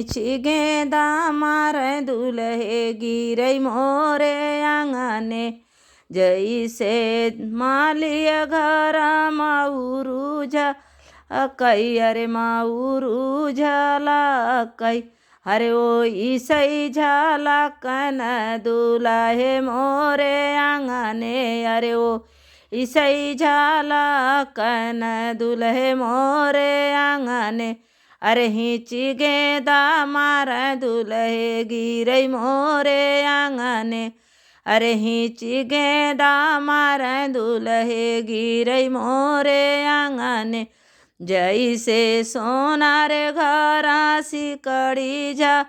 गेंदा मारे दुल्हे गिरई मोरे आंगने। जैसे मालिय घर माउरू कई अरे माउरू झाला कई। अरे ओ ईसई झाला कन दुल्हे मोरे आंगने। अरे ओ ईसई झाला कन दुल्हे मोरे आंगने। अरे हिची गेंदा मार दुल्हे गिरई मोरे आंगने। अरे हिची गेंदा मार दुल्हे गिरई मोरे आंगने। जैसे सोनार घरा सिकड़ी जा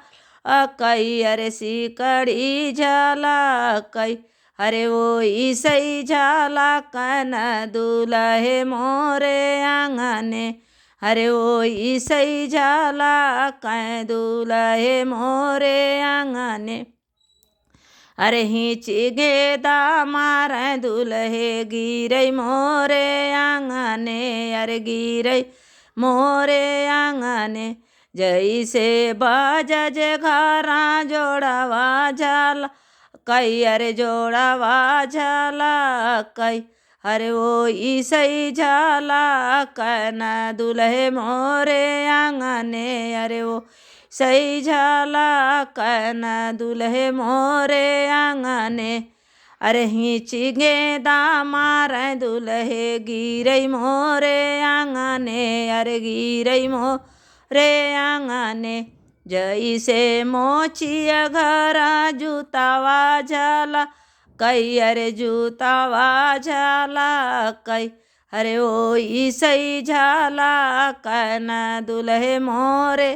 कई अरे सिकड़ी झाला कई। अरे वो ईसई झाला कन दुल्हे मोरे आंगने। अरे ओ ईसई झाला कन दुल्हे मोरे आंगने। अरे हिची गेंदा मार दुल्हे गिरई मोरे आंगने। अरे गिरई मोरे आंगने। जैसे बाजज घरा जोड़ावा झाला कई अरे जोड़ावा झाला कई। अरे वो ईसई झाला कन दुल्हे मोरे आंगने। अरे वो सई झाला कन दुल्हे मोरे आंगने। अरे हिची गेंदा मार दुल्हे गिरई मोरे आंगने। अरे गिरई मोरे आंगने। जैसे मोचिया घरा जूतावा झाला कई अरे जूतावा झाला कई। अरे ओ ईसई झाला कन दुल्हे मोरे